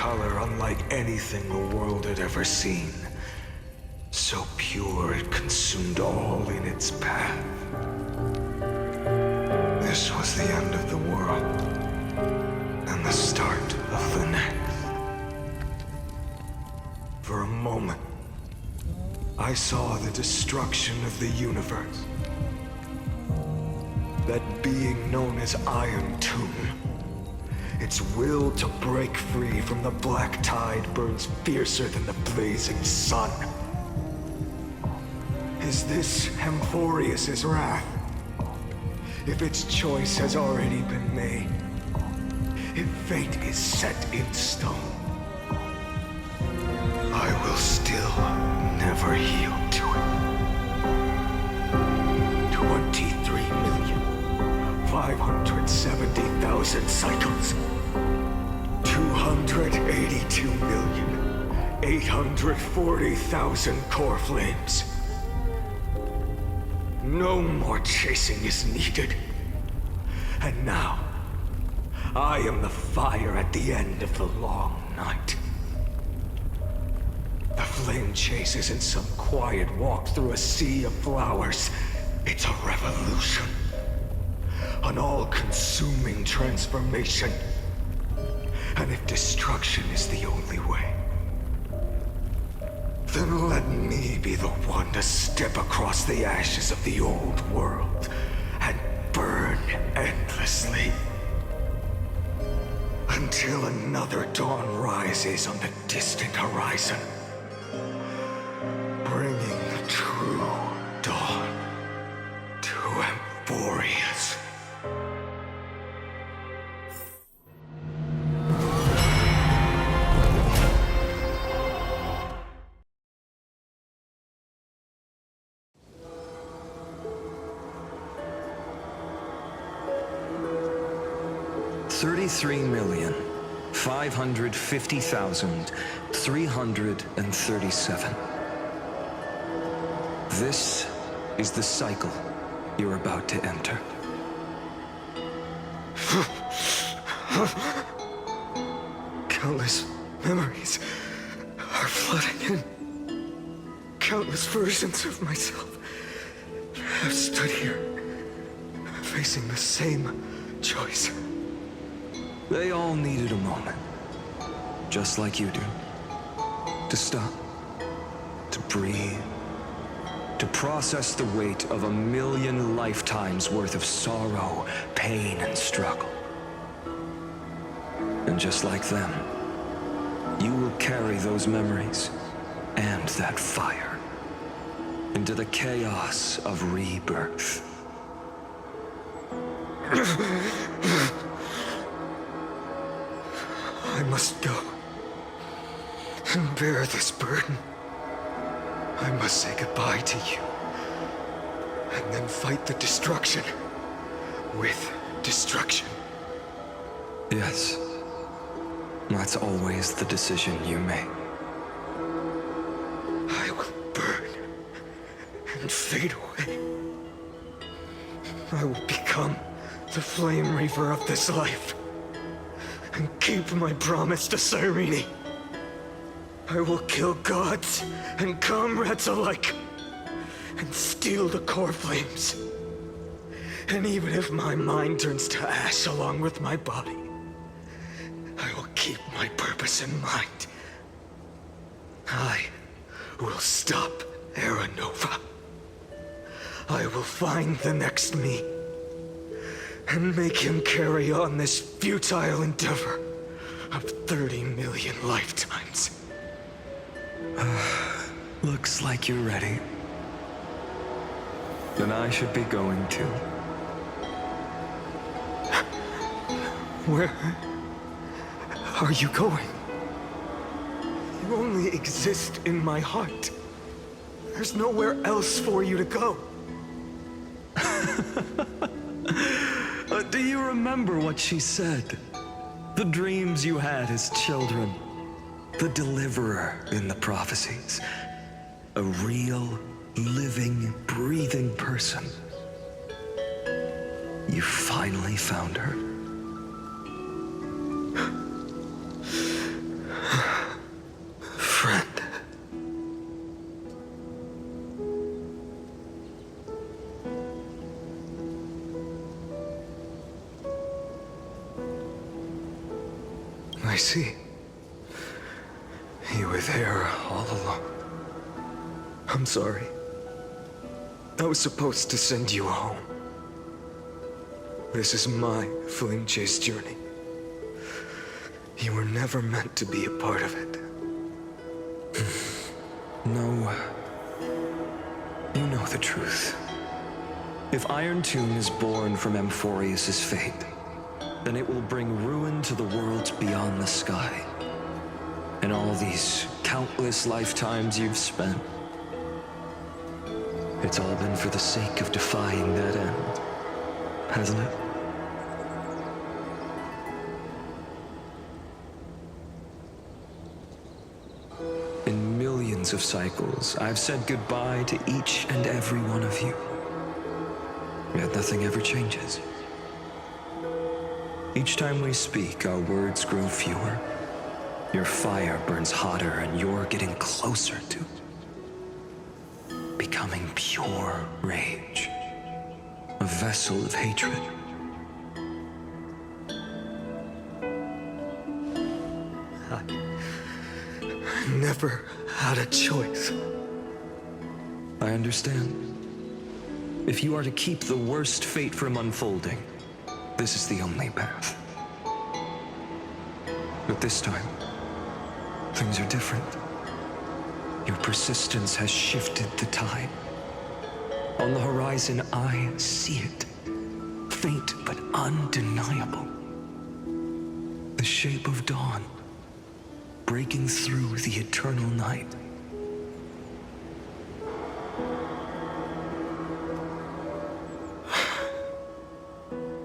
color unlike anything the world had ever seen. So pure it consumed all in its path. This was the end of the world, and the start of the next. For a moment, I saw the destruction of the universe. That being known as Iron Tomb, its will to break free from the black tide burns fiercer than the blazing sun. Is this Amphorius's wrath? If its choice has already been made, if fate is set in stone, I will still never yield to it. 23,570,000 cycles. 282,840,000 core flames. No more chasing is needed. And now, I am the fire at the end of the long night. The flame chase isn't some quiet walk through a sea of flowers. It's a revolution. An all-consuming transformation. And if destruction is the only way, then let me be the one to step across the ashes of the old world and burn endlessly. Until another dawn rises on the distant horizon, bringing the true dawn to Amphorius. $33,550,337. This is the cycle you're about to enter. Countless memories are flooding in. Countless versions of myself have stood here, facing the same choice. They all needed a moment, just like you do. To stop, to breathe, to process the weight of 1,000,000 lifetimes worth of sorrow, pain, and struggle. And just like them, you will carry those memories and that fire into the chaos of rebirth. I must go and bear this burden. I must say goodbye to you, and then fight the destruction with destruction. Yes, that's always the decision you make. I will burn and fade away. I will become the flame reaver of this life, and keep my promise to Cyrene. I will kill gods and comrades alike, and steal the core flames. And even if my mind turns to ash along with my body, I will keep my purpose in mind. I will stop Era Nova. I will find the next me, and make him carry on this futile endeavor of 30 million lifetimes. Looks like you're ready. Then I should be going too. Where are you going? You only exist in my heart. There's nowhere else for you to go. Do you remember what she said? The dreams you had as children. The deliverer in the prophecies. A real, living, breathing person. You finally found her. I see. You were there all along. I'm sorry. I was supposed to send you home. This is my flame chase journey. You were never meant to be a part of it. No. You know the truth. If Iron Tomb is born from Amphorius' fate, then it will bring ruin to the worlds beyond the sky. And all these countless lifetimes you've spent, it's all been for the sake of defying that end, hasn't it? In millions of cycles, I've said goodbye to each and every one of you. Yet nothing ever changes. Each time we speak, our words grow fewer. Your fire burns hotter, and you're getting closer to becoming pure rage. A vessel of hatred. I never had a choice. I understand. If you are to keep the worst fate from unfolding, this is the only path. But this time, things are different. Your persistence has shifted the tide. On the horizon, I see it. Faint but undeniable. The shape of dawn, breaking through the eternal night.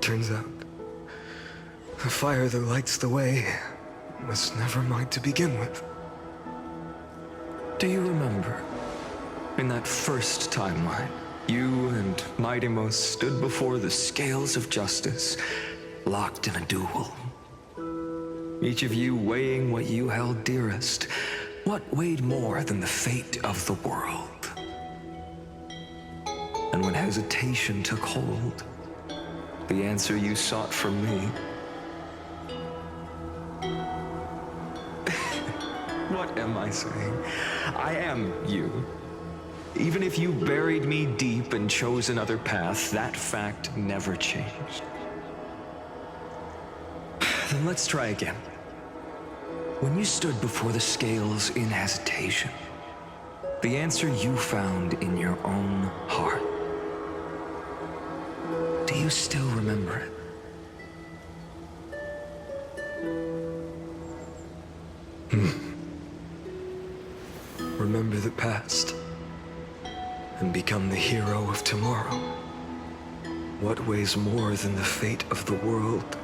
Turns out, the fire that lights the way was never mine to begin with. Do you remember, in that first timeline, you and Mightymost stood before the scales of justice, locked in a duel? Each of you weighing what you held dearest. What weighed more than the fate of the world? And when hesitation took hold, the answer you sought from me. What am I saying? I am you. Even if you buried me deep and chose another path, that fact never changed. Then let's try again. When you stood before the scales in hesitation, the answer you found in your own heart. Do you still remember it? Remember the past and become the hero of tomorrow. What weighs more than the fate of the world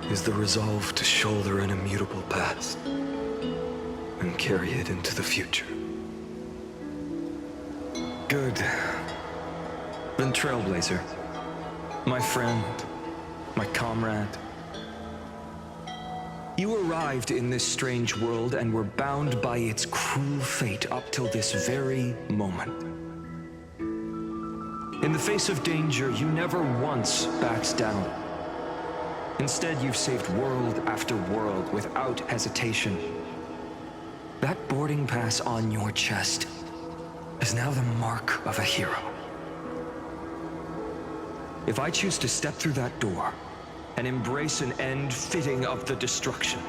is the resolve to shoulder an immutable past and carry it into the future. Good. Then Trailblazer, my friend, my comrade. You arrived in this strange world and were bound by its cruel fate up till this very moment. In the face of danger, you never once backed down. Instead, you've saved world after world without hesitation. That boarding pass on your chest is now the mark of a hero. If I choose to step through that door and embrace an end fitting of the destruction,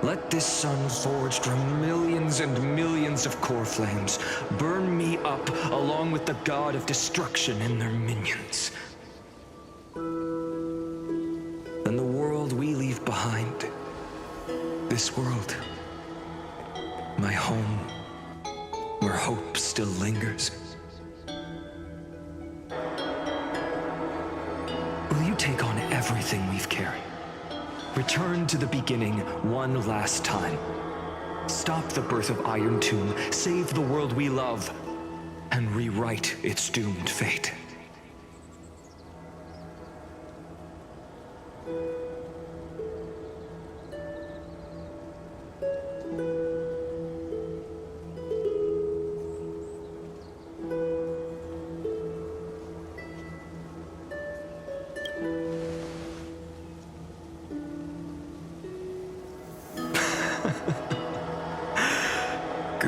let this sun forged from millions and millions of core flames burn me up along with the god of destruction and their minions. Then the world we leave behind, this world, my home, where hope still lingers. Will you take on everything we've carried? Return to the beginning one last time. Stop the birth of Iron Tomb, save the world we love, and rewrite its doomed fate.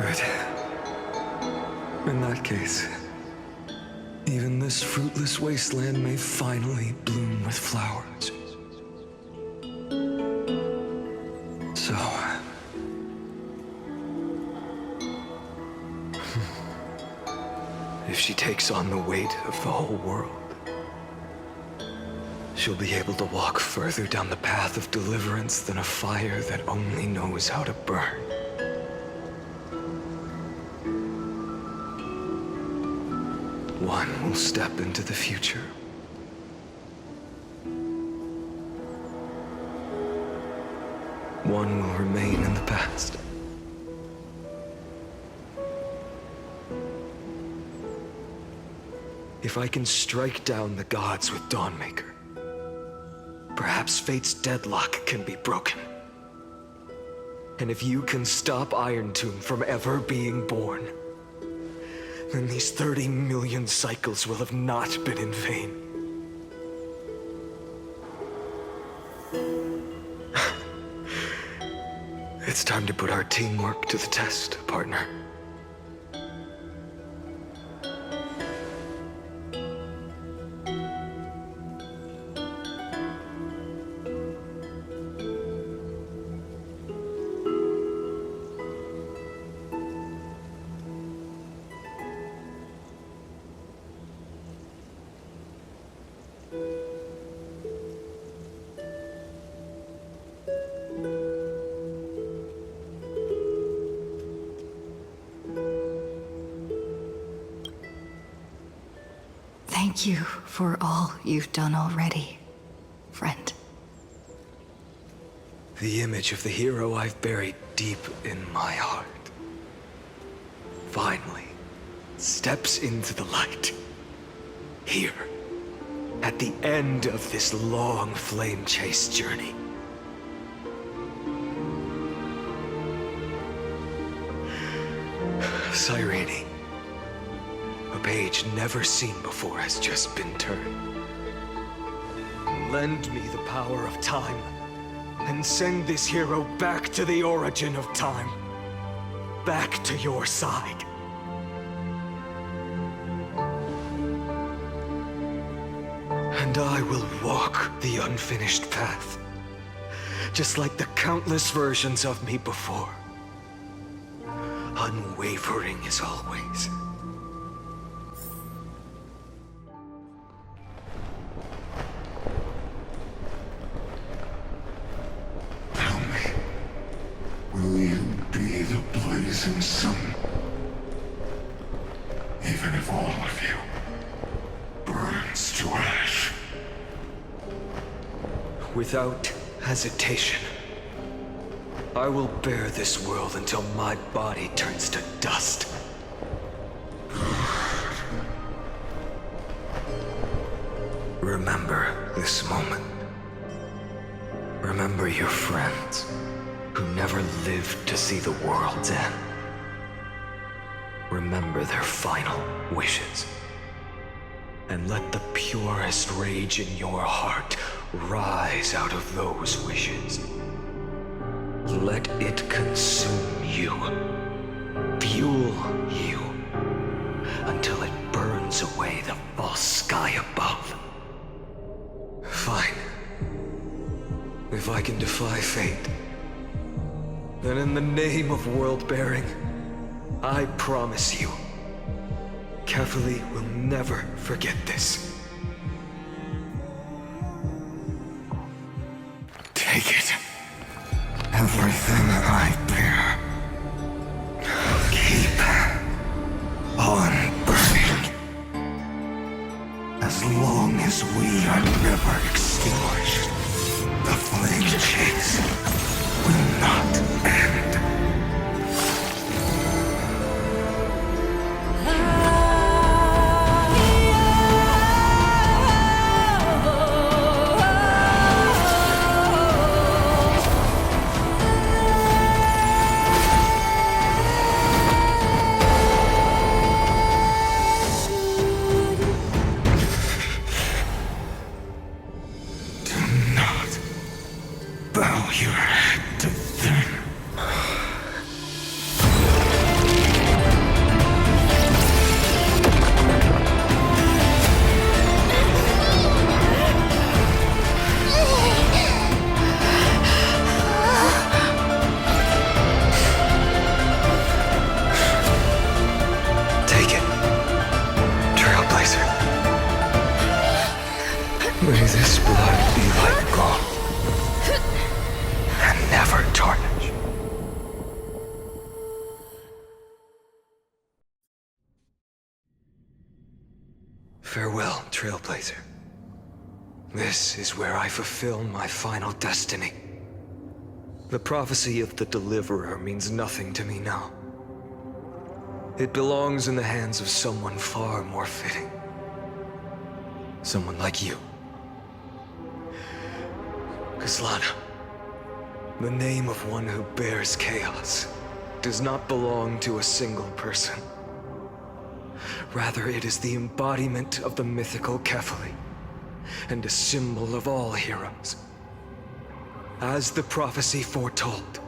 Good. In that case, even this fruitless wasteland may finally bloom with flowers. So... if she takes on the weight of the whole world, she'll be able to walk further down the path of deliverance than a fire that only knows how to burn. One will step into the future. One will remain in the past. If I can strike down the gods with Dawnmaker, perhaps fate's deadlock can be broken. And if you can stop Iron Tomb from ever being born, then these 30 million cycles will have not been in vain. It's time to put our teamwork to the test, partner. Thank you for all you've done already, friend. The image of the hero I've buried deep in my heart finally steps into the light. Here, at the end of this long flame chase journey. Cyrene, a page never seen before has just been turned. Lend me the power of time, and send this hero back to the origin of time. Back to your side. And I will walk the unfinished path, just like the countless versions of me before. Unwavering as always. Tell me, will you be the blazing sun? Even if all of you burns to ash. Without hesitation, I will bear this world until my body turns to dust. Remember this moment. Remember your friends who never lived to see the world's end. Remember their final wishes. And let the purest rage in your heart rise out of those wishes. Let it consume you, fuel you, until it burns away the false sky above. Fine. If I can defy fate, then in the name of world-bearing, I promise you, Carefully will never forget this. Take it. Everything I bear. Keep on burning. As long as we are never extinguished, the flame chase will not end. Bow your head to them. tarnish. Farewell, Trailblazer. This is where I fulfill my final destiny. The prophecy of the Deliverer means nothing to me now. It belongs in the hands of someone far more fitting. Someone like you. Kaslana, the name of one who bears chaos does not belong to a single person. Rather, it is the embodiment of the mythical Kefali, and a symbol of all heroes. As the prophecy foretold,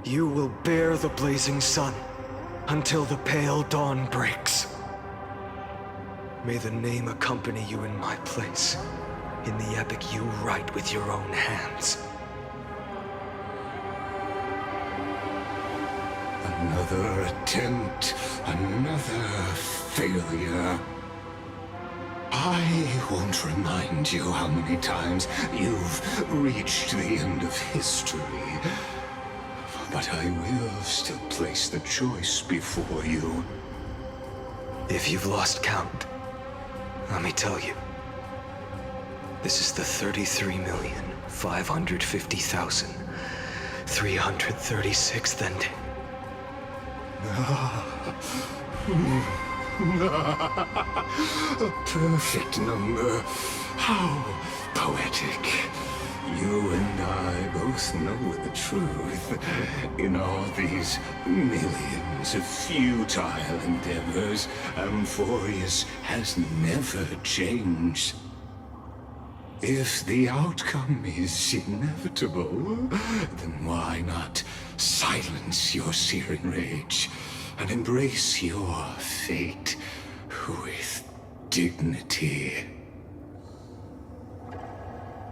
you will bear the blazing sun until the pale dawn breaks. May the name accompany you in my place, in the epic you write with your own hands. Another attempt, another failure. I won't remind you how many times you've reached the end of history. But I will still place the choice before you. If you've lost count, let me tell you. This is the 33,550,336th ending. A perfect number. How poetic. You and I both know the truth. In all these millions of futile endeavors, Amphorius has never changed. If the outcome is inevitable, then why not silence your searing rage and embrace your fate with dignity?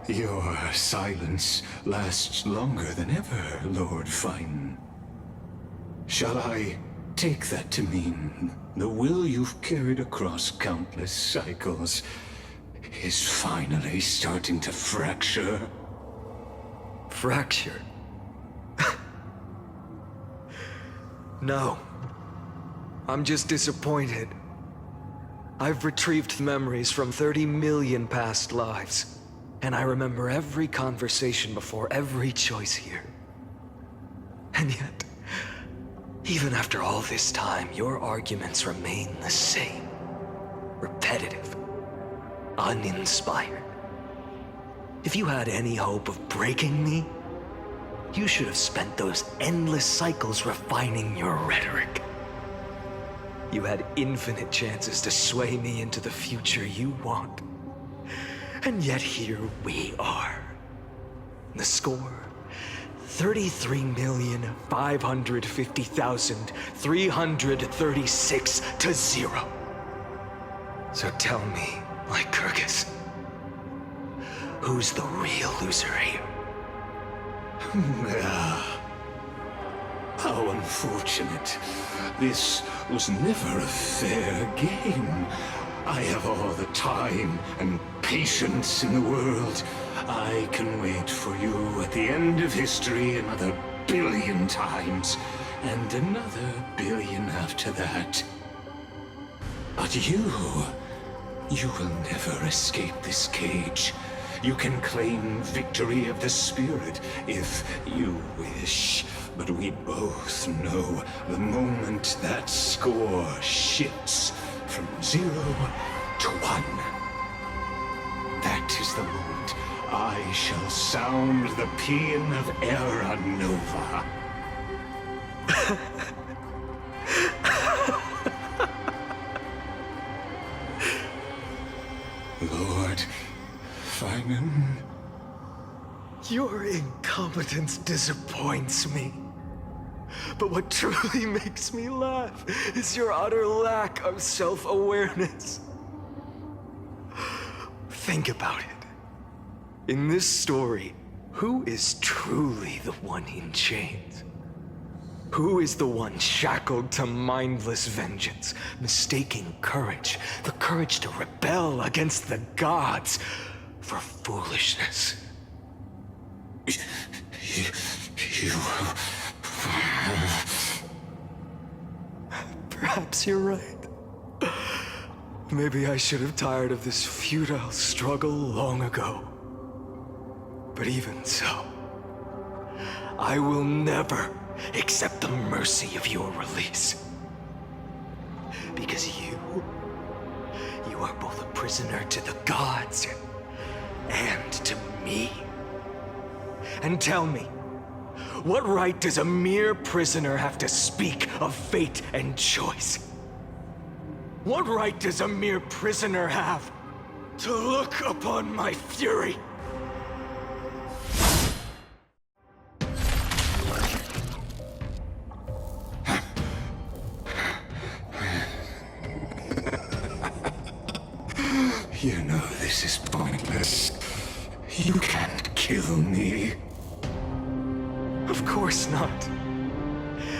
Your silence lasts longer than ever, Lord Fine. Shall I take that to mean the will you've carried across countless cycles is finally starting to fracture? Fracture? No. I'm just disappointed. I've retrieved memories from 30 million past lives, and I remember every conversation before every choice here. And yet, even after all this time, your arguments remain the same. Repetitive. Uninspired. If you had any hope of breaking me, you should have spent those endless cycles refining your rhetoric. You had infinite chances to sway me into the future you want. And yet here we are. The score, 33,550,336 to 0. So tell me, Lycurgus, who's the real loser here? How unfortunate. This was never a fair game. I have all the time and patience in the world. I can wait for you at the end of history another billion times, and another billion after that. But you will never escape this cage. You can claim victory of the spirit if you wish. But we both know the moment that score shifts from 0 to 1. That is the moment I shall sound the paean of Era Nova. Lord Finan. Your incompetence disappoints me. But what truly makes me laugh is your utter lack of self-awareness. Think about it. In this story, who is truly the one in chains? Who is the one shackled to mindless vengeance, mistaking courage, the courage to rebel against the gods, for foolishness? You... Perhaps you're right. Maybe I should have tired of this futile struggle long ago. But even so, I will never accept the mercy of your release. Because you are both a prisoner to the gods and to me. And tell me, what right does a mere prisoner have to speak of fate and choice? What right does a mere prisoner have to look upon my fury? You know this is pointless. You can't kill me. Of course not.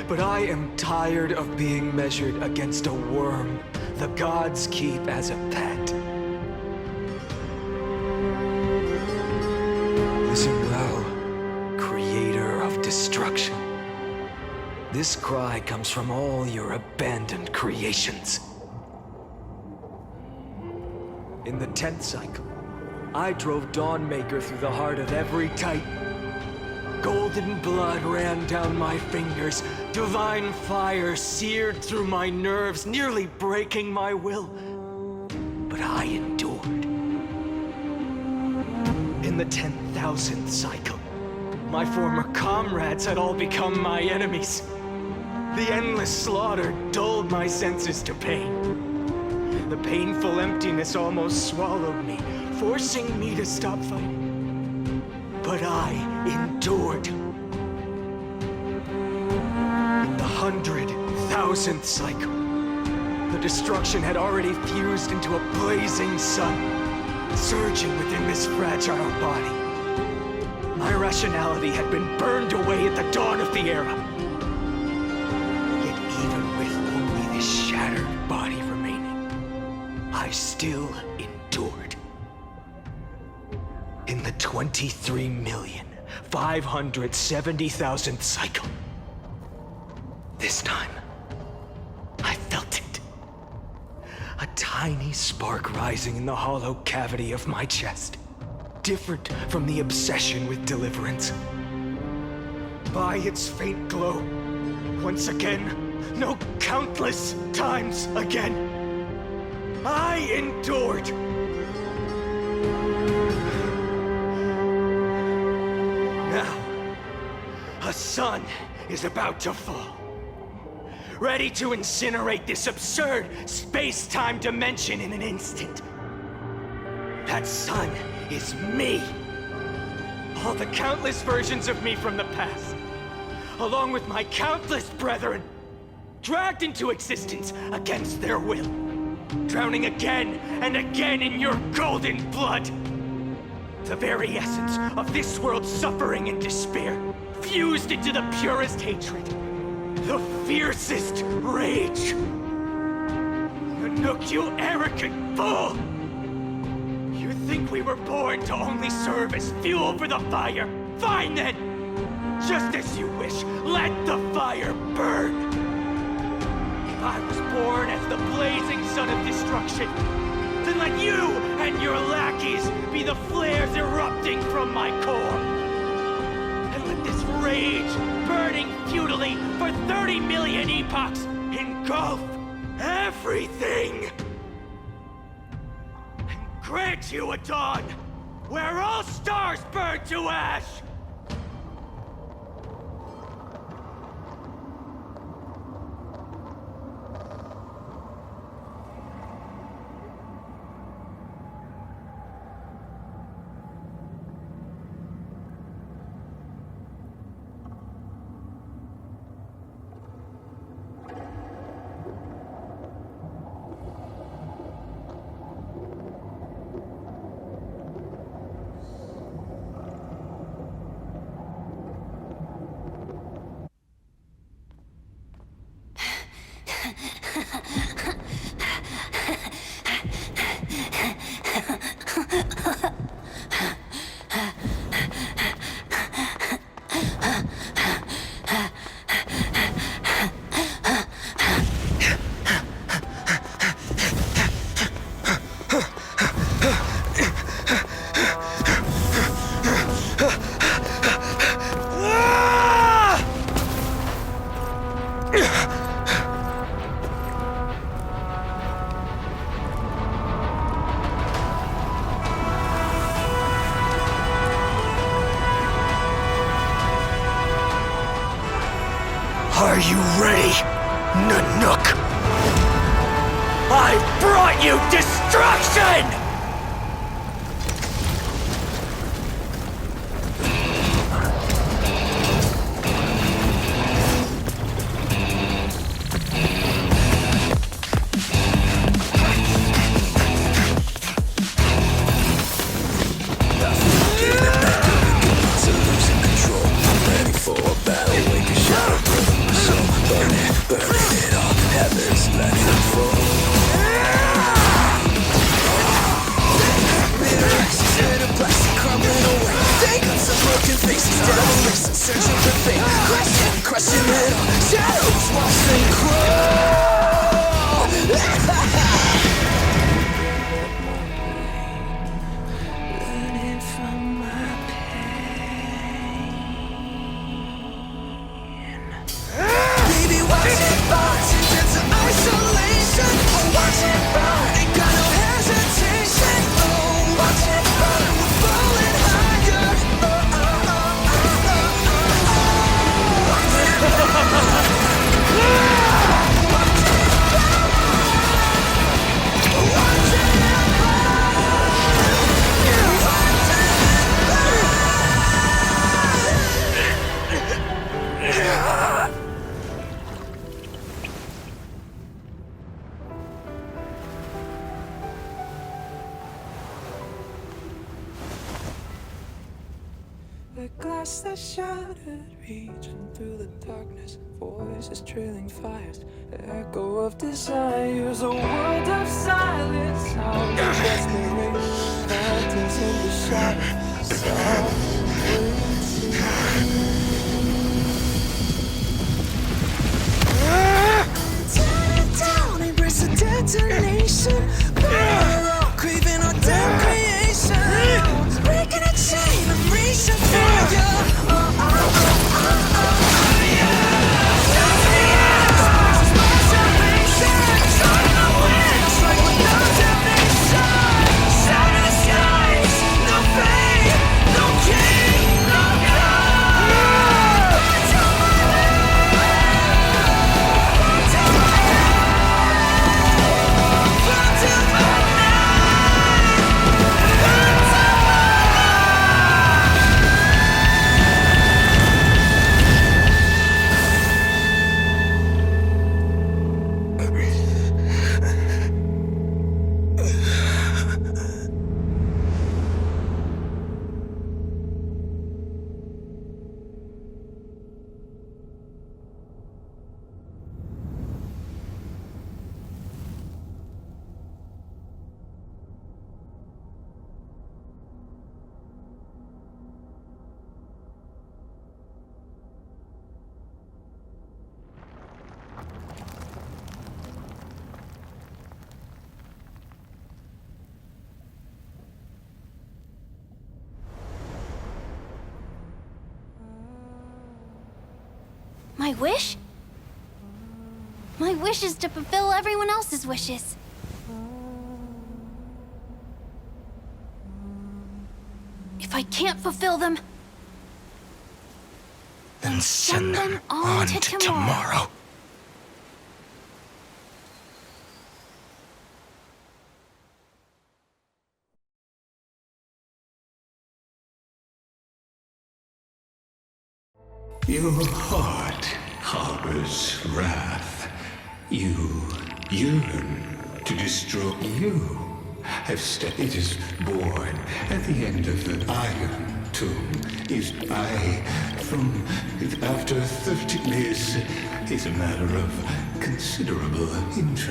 But I am tired of being measured against a worm the gods keep as a pet. Listen well, creator of destruction. This cry comes from all your abandoned creations. In the 10th cycle, I drove Dawnmaker through the heart of every Titan. Golden blood ran down my fingers, divine fire seared through my nerves, nearly breaking my will. But I endured. In the 10,000th cycle, my former comrades had all become my enemies. The endless slaughter dulled my senses to pain. The painful emptiness almost swallowed me, forcing me to stop fighting. But I endured. In the 100,000th cycle, the destruction had already fused into a blazing sun, surging within this fragile body. My rationality had been burned away at the dawn of the era. Yet even with only this shattered body remaining, I still endured. In the 23,570,000th cycle, this time, I felt it. A tiny spark rising in the hollow cavity of my chest, different from the obsession with deliverance. By its faint glow, once again, no, countless times again, I endured. Now, a sun is about to fall, ready to incinerate this absurd space-time dimension in an instant. That sun is me. All the countless versions of me from the past, along with my countless brethren, dragged into existence against their will, drowning again and again in your golden blood. The very essence of this world's suffering and despair, fused into the purest hatred, the fiercest rage. Nook, you arrogant fool! You think we were born to only serve as fuel for the fire? Fine then! Just as you wish, let the fire burn! If I was born as the blazing sun of destruction, then let you and your lackeys be the flares erupting from my core. And let this rage, burning futilely for 30 million epochs, engulf everything! And grant you a dawn where all stars burn to ash! Are you ready, Nanook? I brought you destruction! The glass that shattered, reaching through the darkness, voices trailing fires, the echo of desires, a world of silence, sound of desperation, phantoms in the shadow, softly tear it down, embrace the detonation, burn, craving our damn creation, breaking a chain, I'm reaching for you. My wish? My wish is to fulfill everyone else's wishes. If I can't fulfill them, Then send them on to tomorrow. Your heart harbors wrath. You yearn to destroy you. It is born at the end of the iron tomb. After 30 days, is a matter of considerable interest.